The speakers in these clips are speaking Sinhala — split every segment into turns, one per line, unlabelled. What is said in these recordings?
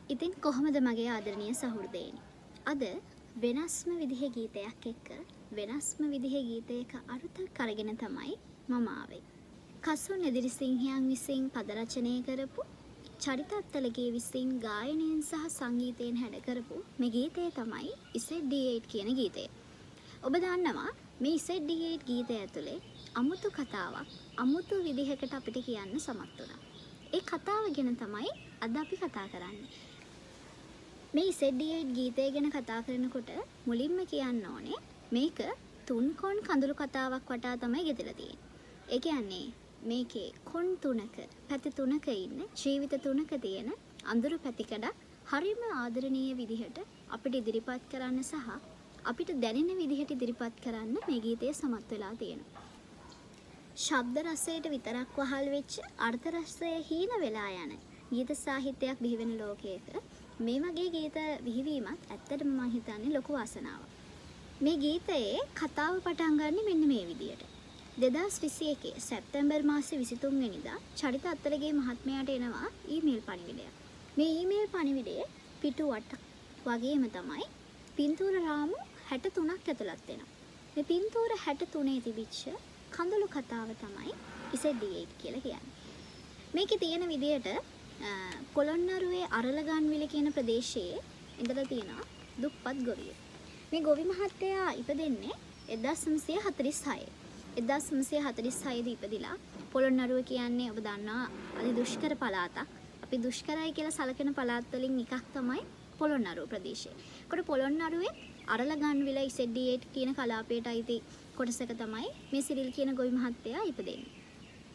ඉතින් කොහොමද මගේ ආදරණීය සහෘදයනි? අද වෙනස්ම විදිහේ ගීතයක් එක්ක වෙනස්ම විදිහේ ගීතයක අරුතක් අරගෙන තමයි මම ආවේ. කසුන් එදිරිසිංහයන් විසින් පද රචනය කරපු චරිතත්තලගේ විසින් ගායනයෙන් සහ සංගීතයෙන් හැඩ කරපු මේ ගීතය තමයි Z.D.8 කියන ගීතය. ඔබ දන්නවා මේ Z.D.8 ගීතය ඇතුලේ අමුතු කතාවක් අමුතු විදිහකට අපිට කියන්න සමත් වුණා. ඒ කතාව ගැන තමයි අද අපි කතා කරන්නේ. මේ Z.D.8 ගීතය ගැන කතා කරනකොට මුලින්ම කියන්න ඕනේ මේක තුන්කොන් කඳුළු කතාවක් වටා තමයි ගෙතලා තියෙන්නේ. ඒ කියන්නේ මේකේ කොන් තුනක පැති තුනක ඉන්න ජීවිත තුනක තියෙන අඳුරු පැතිකඩ හරිම ආදරණීය විදිහට අපිට ඉදිරිපත් කරන්න සහ අපිට දැනෙන විදිහට ඉදිරිපත් කරන්න මේ ගීතය සමත් වෙලා තියෙනවා. ශබ්ද රසයට විතරක් වහල් වෙච්ච අර්ථ රසය හීන වෙලා යන ගීත සාහිත්‍යයක් බිහි වෙන ලෝකයක මේ වගේ ගීත විහිවීමත් ඇත්තටම මම හිතන්නේ ලොකු වාසනාවක්. මේ ගීතයේ කතාව පටන් ගන්න මෙන්න මේ විදියට. 2021 සැප්තැම්බර් මාසේ 23 වෙනිදා චරිත අත්තලගේ මහත්මයාට එනවා ඊමේල් පණිවිඩයක්. මේ ඊමේල් පණිවිඩයේ පිටු 8ක් වගේම තමයි පින්තූර රාමු 63ක් ඇතුළත් වෙනවා. මේ පින්තූර 63 තිබිච්ච කඳුළු කතාව තමයි Z.D.8 කියලා කියන්නේ. මේකේ තියෙන විදියට පොළොන්නරුවේ අරලගන්විල කියන ප්‍රදේශයේ ඉඳලා තියෙනවා දුප්පත් ගොවියෙක්. මේ ගොවි මහත්තයා ඉපදෙන්නේ 1946. 1946 දී ඉපදිලා පොළොන්නරුව කියන්නේ ඔබ දන්නා අති දුෂ්කර පළාතක්. අපි දුෂ්කරයි කියලා සැලකෙන පළාත් වලින් එකක් තමයි පොළොන්නරුව ප්‍රදේශය. ඒකට පොළොන්නරුවේ අරලගන්විල Z.D.8 කියන කලාපයට අයිති කොටසක තමයි මේ සිරිල් කියන ගොවි මහත්තයා ඉපදෙන්නේ.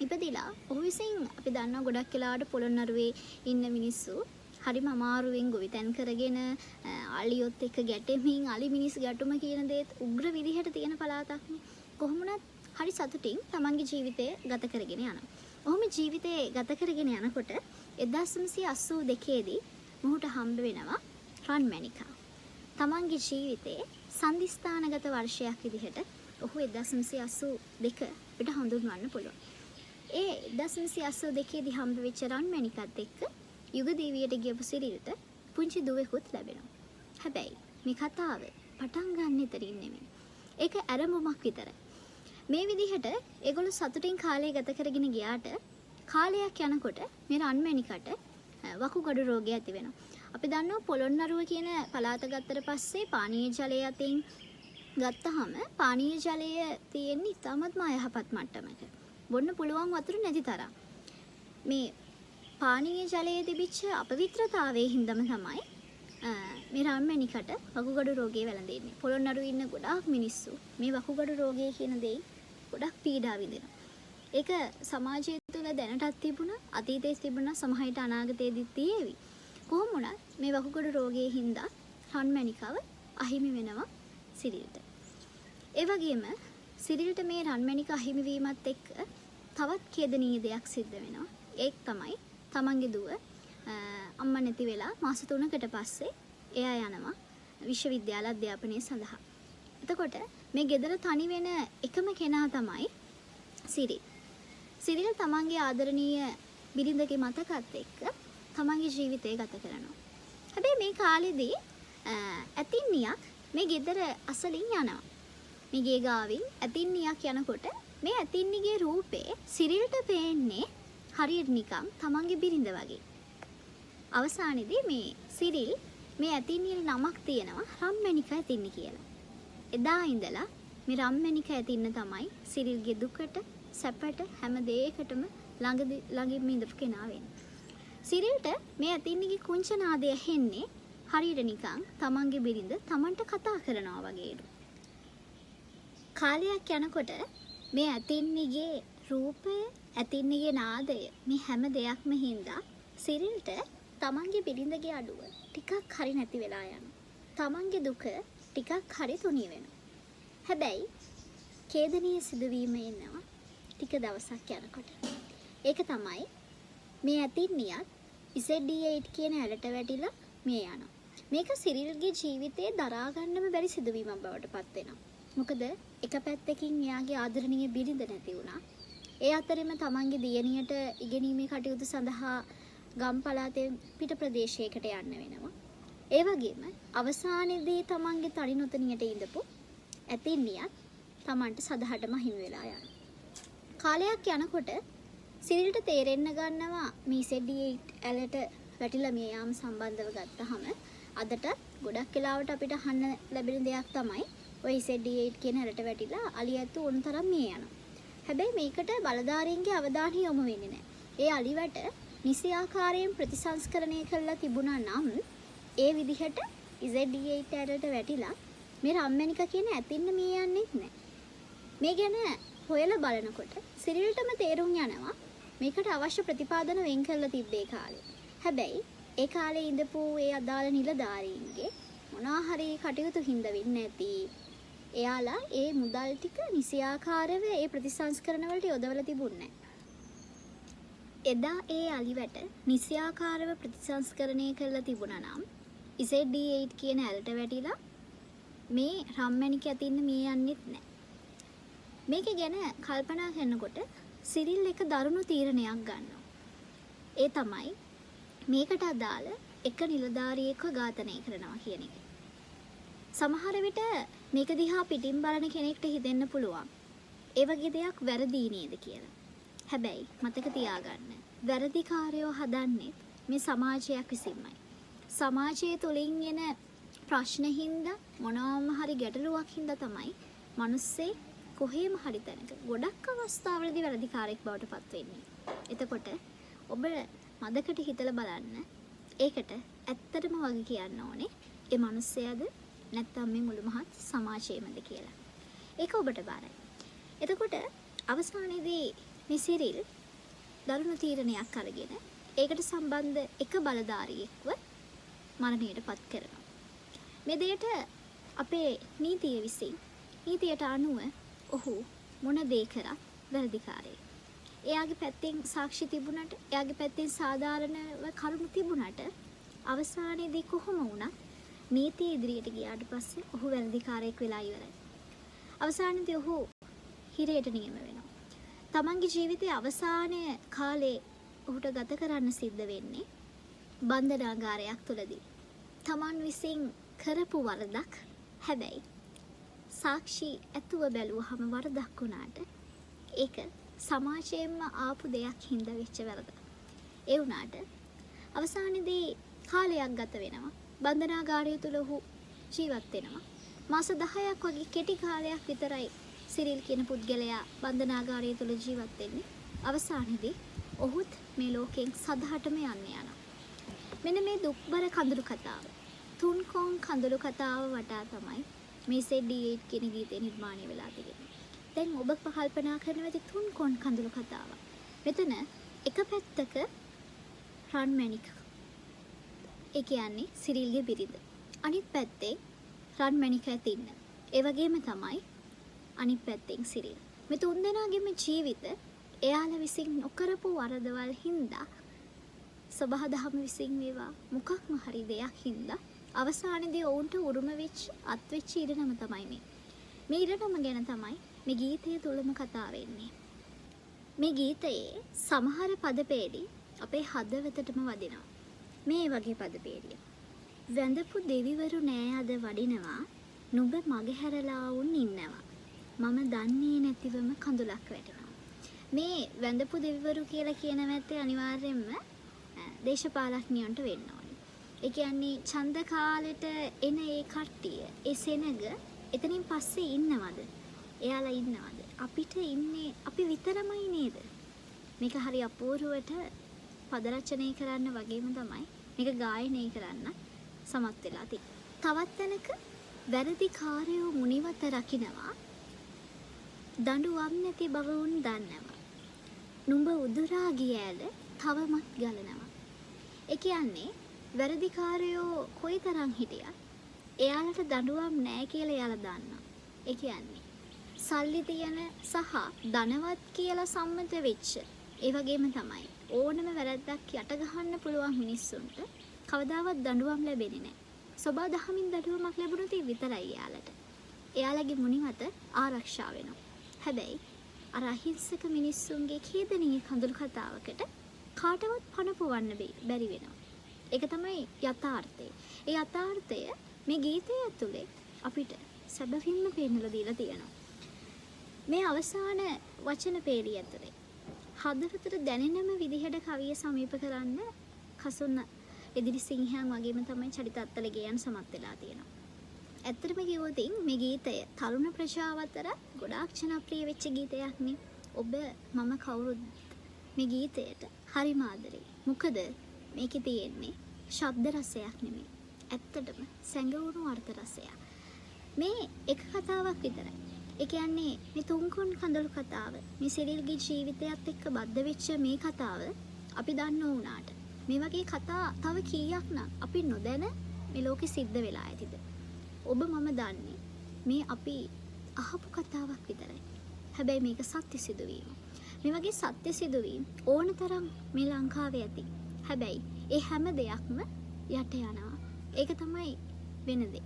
ඉපදිලා ඔහු විසින් අපි දන්නවා ගොඩක් වෙලාවට පොළොන්නරුවේ ඉන්න මිනිස්සු හරිම අමාරුවෙන් ගොවිතැන් කරගෙන අලියොත් එක්ක ගැටෙමින් අලි මිනිස් ගැටුම කියන දේත් උග්‍ර විදිහට තියෙන පළාතක්නේ. කොහොමුණත් හරි සතුටින් තමන්ගේ ජීවිතය ගත කරගෙන යනවා. ඔහුම ජීවිතය ගත කරගෙන යනකොට 1982 දී මොහුට හම්බ වෙනවා රන්මැණිකා. තමන්ගේ ජීවිතයේ සන්දිස්ථානගත වර්ෂයක් විදිහට ඔහු 1982 පිට හඳුන්වන්න පුළුවන්. ඒ 1982 දී හම්බ වෙච්ච රන්මැණිකත් එක්ක යුගදීවියට ගියපු සිරිල්ට පුංචි දුවෙකුත් ලැබෙනවා. හැබැයි මේ කතාව පටන් ගන්න ඉතරින් නෙමෙයි. ඒක ආරම්භයක් විතරයි. මේ විදිහට ඒගොල්ලෝ සතුටින් කාලය ගත කරගෙන ගියාට කාලයක් යනකොට මේ රන්මැණිකට වකුගඩු රෝගය ඇති වෙනවා. අපි දන්නවා පොළොන්නරුව කියන පළාත ගත්තට පස්සේ පානීය ජලය අතින් ගත්තාම පානීය ජලය තියෙන්නේ ඉතාමත්ම අයහපත් මට්ටමක. බොන්න පුළුවන් වතුර නැති තරම්. මේ පානීය ජලයේ තිබිච්ච අපවිත්‍රතාවයේ හින්දාම තමයි මේ රන්මැණිකට වකුගඩු රෝගය වැළඳෙන්නේ. පොළොන්නරුවේ ඉන්න ගොඩාක් මිනිස්සු මේ වකුගඩු රෝගය කියන දේ ගොඩක් පීඩා විඳිනවා. ඒක සමාජය තුළ දැනටත් තිබුණා, අතීතයේ තිබුණා, සමහරවිට අනාගතයේදීත් තියෙවි. කොහොම වුණත් මේ වකුගඩු රෝගයේ හින්දා රන්මැණිකව අහිමි වෙනවා සිරිල්ට. ඒ වගේම සිරිල්ට මේ රන්මැණික අහිමි වීමත් එක්ක තවත් ඛේදනීය දෙයක් සිද්ධ වෙනවා. ඒක තමයි තමන්ගේ දුව අම්මා නැති වෙලා මාස 3කට පස්සේ එයා යනවා විශ්වවිද්‍යාල අධ්‍යාපනය සඳහා. එතකොට මේ ගෙදර තනි වෙන එකම කෙනා තමයි සිරිල්. සිරිල් තමන්ගේ ආදරණීය බිරිඳගේ මතකත් එක්ක තමන්ගේ ජීවිතය ගත කරනවා. හැබැයි මේ කාලෙදී ඇතින්නියක් මේ ගෙදර අසලින් යනවා. මේ ගේ ගාවින් ඇතින්නියක් යනකොට මේ ඇතින්නිගේ රූපේ සිරිල්ට පේන්නේ හරියට නිකන් තමන්ගේ බිරිඳ වගේ. අවසානයේදී මේ සිරිල් මේ ඇතින්නියේ නමක් තියෙනවා රන්මැණික ඇතින්නි කියලා. එදා ඉඳලා මේ රන්මැණික ඇතින්න තමයි සිරිල්ගේ දුකට සැපට හැම දෙයකටම ළඟින්ම ඉඳපු කෙනා වෙන්නේ. සිරිල්ට මේ ඇතින්නිගේ කුංචනාදය ඇහෙන්නේ හරියට නිකන් තමන්ගේ බිරිඳ තමන්ට කතා කරනවා වගේලු. කාලයක් යනකොට මේ ඇතින්නිගේ රූපය ඇතින්නිගේ නාදය මේ හැම දෙයක්ම හින්දා සිරිල්ට තමන්ගේ බිරිඳගේ අඩුව ටිකක් හරි නැති වෙලා යනවා. තමන්ගේ දුක ටිකක් හරි තුනී වෙනවා. හැබැයි ඛේදනීය සිදුවීම එනවා ටික දවසක් යනකොට. ඒක තමයි මේ ඇතින්නියත් Z.D.8 කියන ඇලට වැටිලා මේ යනවා. මේක සිරිල්ගේ ජීවිතේ දරා ගන්නම බැරි සිදුවීමක් බවට පත් වෙනවා. මොකද එක පැත්තකින් එයාගේ ආදරණීය බිරිඳ නැති වුණා. ඒ අතරෙම තමන්ගේ දියණියට ඉගෙනීමේ කටයුතු සඳහා ගම් පළාතේ පිට ප්‍රදේශයකට යන්න වෙනවා. ඒ වගේම අවසානයේදී තමන්ගේ තනි නොතනියට ඉඳපු ඇතින්නියක් තමන්ට සදහටම හිමි වෙලා යනවා. කාලයක් යනකොට සිරිල්ට තේරෙන්න ගන්නවා මේ Z8 ඇලට වැටිලා මේ යාම සම්බන්ධව ගත්තහම අදට ගොඩක් වෙලාවට අපිට අහන්න ලැබෙන දෙයක් තමයි ඔය Z8 කියන ඇලට වැටිලා අලි ඇතු ඕන තරම් මිය යනවා. හැබැයි මේකට බලධාරීන්ගේ අවධානය යොමු වෙන්නේ නැහැ. ඒ අලිවට නිසි ආකාරයෙන් ප්‍රතිසංස්කරණය කරලා තිබුණා නම් ඒ විදිහට Z8 ඇලට වැටිලා මේ රම්මැනික කියන ඇතින්න මිය යන්නේ නැහැ. මේ ගැන හොයලා බලනකොට සිරිල්ටම තේරුම් යනවා මේකට අවශ්‍ය ප්‍රතිපාදන වෙන් කරලා තිබ්බේ කාලේ. හැබැයි ඒ කාලේ ඉඳපු ඒ අදාළ නිලධාරීන්ගේ මොනවා හරි කටයුතු හින්දා වෙන්නේ නැති. එයාලා ඒ මුදල් ටික නිසියාකාරව ඒ ප්‍රතිසංස්කරණ වලට යොදවලා තිබුණේ නැහැ. එදා ඒ අලිවට නිසියාකාරව ප්‍රතිසංස්කරණය කරලා තිබුණා නම් Z8 කියන ඇලට වැටිලා මේ රම්මැණික ඇතින්න මේ යන්නෙත් නැහැ. මේක ගැන කල්පනා කරනකොට සිරිල් එක දරුණු තීරණයක් ගන්නවා. ඒ තමයි මේකට අදාළ එක නිලධාරියෙක්ව ඝාතනය කරනවා කියන එක. සමහර විට මේක දිහා පිටින් බලන කෙනෙක්ට හිතෙන්න පුළුවන් ඒ වගේ දෙයක් වැරදි නේද කියලා. හැබැයි මතක තියාගන්න වැරදිකාරයෝ හදන්නේ මේ සමාජයක් විසින්මයි. සමාජය තුලින් එන ප්‍රශ්න හින්දා මොනවාම හරි ගැටලුවක් හින්දා තමයි මිනිස්සේ කොහේම හරි තැනක ගොඩක් අවස්ථාවලදී වැරදිකාරයෙක් බවට පත් වෙන්නේ. එතකොට ඔබ මදකට හිතලා බලන්න ඒකට ඇත්තටම වගේ කියන්න ඕනේ ඒ මිනිස්සයාද නැත්නම් මේ මුළු මහත් සමාජයේමද කියලා. ඒක ඔබට බාරයි. එතකොට අවසානයේදී මේ සිරිල් දරුණු තීරණයක් අරගෙන ඒකට සම්බන්ධ එක බලධාරියෙක්ව මරණයට පත් කරනවා. මේ දෙයට අපේ නීතිය විසින් නීතියට අනුව ඔහු මොන දේ කරත් වැරදිකාරයෙක්. එයාගේ පැත්තෙන් සාක්ෂි තිබුණට එයාගේ පැත්තෙන් සාධාරණව කරුණු තිබුණට අවසානයේදී කොහොම වුණත් නීතිය ඉදිරියට ගියාට පස්සේ ඔහු වැරදිකාරයෙක් වෙලා ඉවරයි. අවසානයේදී ඔහු හිරේට නියම වෙනවා. තමන්ගේ ජීවිතයේ අවසානයේ කාලේ ඔහුට ගත කරන්න සිද්ධ වෙන්නේ බන්ධනාගාරයක් තුලදී. තමන් විසින් කරපු වරදක් හැබැයි සාක්ෂි ඇතුව බැලුවහම වරදක් වුණාට ඒක සමාජයෙන්ම ආපු දෙයක් හින්දා වෙච්ච වැරදක්. ඒ වුණාට අවසානයේදී කාලයක් ගත වෙනවා. බන්ධනාගාරය තුල ඔහු ජීවත් වෙනවා. මාස 10ක් වගේ කෙටි කාලයක් විතරයි සිරිල් කියන පුද්ගලයා බන්ධනාගාරය තුල ජීවත් වෙන්නේ. අවසානයේදී ඔහුත් මේ ලෝකෙන් සදහටම යන්න යනවා. මෙන්න මේ දුක්බර කඳුළු කතාව. තුන්කොන් කඳුළු කතාව වටා තමයි මේ Z8 කියන ගීතය නිර්මාණය වෙලා තියෙන්නේ. දැන් ඔබ කල්පනා කරනවා ඇති තුන්කොන් කඳුළු කතාව. මෙතන එක පැත්තක රන්මැණික. ඒ කියන්නේ සිරිල්ගේ බිරිඳ. අනිත් පැත්තේ රන්මැණික ඇතින්න. ඒ වගේම තමයි අනිත් පැත්තෙන් සිරිල්. මේ තුන් දෙනාගේම ජීවිත එයාලා විසින් නොකරපු වරදවල් හින්දා සබහා දහම විසින් වේවා මොකක්ම හරි දෙයක් හින්දා අවසානයේදී ඔවුන්ට උරුම වෙච්ච අත්වෙච්ච ඉරණම තමයි මේ. මේ ඉරණම ගැන තමයි මේ ගීතය තුලම කතා වෙන්නේ. මේ ගීතයේ සමහර පදපේලි අපේ හදවතටම වදිනවා. මේ වගේ පදපේලිය. වැඳපු දෙවිවරු නෑ අද වඩිනවා නුඹ මගහැරලා වුන් ඉන්නවා. මම දන්නේ නැතිවම කඳුලක් වැටෙනවා. මේ වැඳපු දෙවිවරු කියලා කියන මැත්තේ අනිවාර්යයෙන්ම දේශපාලඥයන්ට වෙන්න ඕනේ. ඒ කියන්නේ ඡන්ද කාලෙට එන ඒ කට්ටිය, ඒ සෙනග එතනින් පස්සේ ඉන්නවද? එයාලා ඉන්නවද? අපිට ඉන්නේ අපි විතරමයි නේද? මේක හරි අපූර්වට පද රචනය කරන්න වගේම තමයි මේක ගායනය කරන්න සමත් වෙලා තියෙන්නේ. තවත් තැනක වැරදිකාරයෝ මුනිවත රකින්නවා. දඬුවම් නැති බව උන් දන්නවා. නුඹ උදුරා ගියෑද තවමත් ගලනවා. ඒ කියන්නේ වැරදිකාරයෝ කොයිතරම් හිටියත් එයාලට දඬුවම් නැහැ කියලා එයාලා දන්නවා. ඒ කියන්නේ සල්ලි තියෙන සහ ධනවත් කියලා සම්මත වෙච්ච ඒ වගේම තමයි ඕනම වැරද්දක් යට ගහන්න පුළුවන් මිනිස්සුන්ට කවදාවත් දඬුවම් ලැබෙන්නේ නැහැ. සබා දහමින් දඬුවමක් ලැබුණොත් විතරයි එයාලට. එයාලගේ මුනිමත ආරක්ෂා වෙනවා. හැබැයි අර අහිංසක මිනිස්සුන්ගේ කේදනීය කඳුළු කතාවකට කාටවත් පණ පොවන්න බැරි වෙනවා. ඒක තමයි යථාර්ථය. ඒ යථාර්ථය මේ ගීතය ඇතුලේ අපිට සැබවින්ම පෙන්නලා දීලා තියෙනවා. මේ අවසාන වචන පේළිය ඇතුලේ හදවතට දැනෙනම විදිහට කවිය සමීප කරන්න කසුන් එදිරිසිංහයන් වගේම තමයි චරිත අත්තල ගේයන් සමත් වෙලා තියෙනවා. ඇත්තටම කිව්වොත් මේ ගීතය තරුණ ප්‍රජාව අතර ගොඩාක් ජනප්‍රිය වෙච්ච ගීතයක් නේ. ඔබ මම කවුරුත් මේ ගීතයට හරිම ආදරේ. මොකද මේකේ තියෙන්නේ ශබ්ද රසයක් නෙමෙයි. ඇත්තටම සැඟවුණු අර්ථ රසයක්. මේ එක කතාවක් විතරයි. ඒ කියන්නේ මේ තුන්කොන් කඳුළු කතාව මේ සිරිල්ගේ ජීවිතයත් එක්ක බද්ධ වෙච්ච මේ කතාව අපි දන්න වුණාට මේ වගේ කතා තව කීයක් නම් අපි නොදැන මේ ලෝකෙ සිද්ධ වෙලා ඇතිද? ඔබ මම දන්නේ මේ අපි අහපු කතාවක් විතරයි. හැබැයි මේක සත්‍ය සිදුවීම. මේ වගේ සත්‍ය සිදුවීම් ඕනතරම් මේ ලංකාවේ ඇති. හැබැයි ඒ හැම දෙයක්ම යට යනවා. ඒක තමයි වෙන දේ.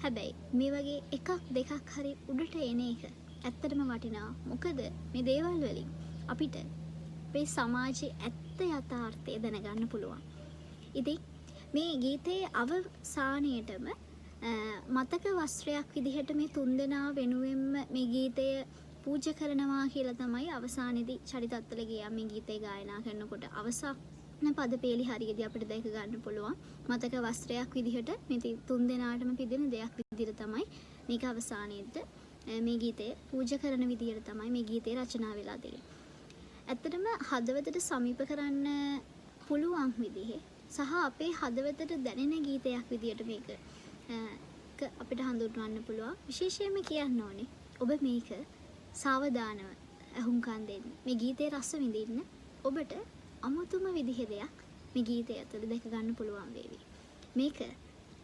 හැබැයි මේ වගේ එකක් දෙකක් හරි උඩට එන එක ඇත්තටම වටිනවා. මොකද මේ දේවල් වලින් අපිට මේ සමාජයේ ඇත්ත යථාර්ථය දැනගන්න පුළුවන්. ඉතින් මේ ගීතයේ අවසානයේටම මතක වස්ත්‍රයක් විදිහට මේ තුන්දෙනා වෙනුවෙන්ම මේ ගීතය පූජා කරනවා කියලා තමයි අවසානයේදී චරිත අත්තල ගියා මේ ගීතය ගායනා කරනකොට අවසාන පද පේලි හරියදී අපිට දැක ගන්න පුළුවන් මතක වස්ත්‍රයක් විදිහට මේ තුන්දෙනාටම පිදෙන දෙයක් විදිහට තමයි මේක අවසානයේදී මේ ගීතය පූජා කරන විදිහට තමයි මේ ගීතය රචනා වෙලා තියෙන්නේ. ඇත්තටම හදවතට සමීප කරන්න පුළුවන් විදිහේ සහ අපේ හදවතට දැනෙන ගීතයක් විදිහට මේක අපිට හඳුන්වන්න පුළුවන්. විශේෂයෙන්ම කියන්න ඕනේ ඔබ මේක සාවධානව අහුම්කම් දෙන්න. මේ ගීතේ රස විඳින්න ඔබට අමුතුම විදිහේ දෙයක් මේ ගීතය ඇතුළේ දැක ගන්න පුළුවන් වේවි. මේක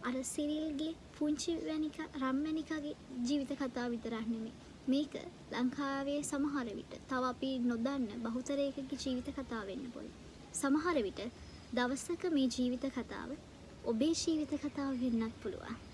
අර සිරිල්ගේ පුංචි රම්මැණිකාගේ ජීවිත කතාව විතරක් නෙමෙයි. මේක ලංකාවේ සමහර විට තව අපි නොදන්න බහුතරයකගේ ජීවිත කතාව වෙන්න පුළුවන්. සමහර විට දවසක මේ ජීවිත කතාව ඔබේ ජීවිත කතාව වෙන්නත් පුළුවන්.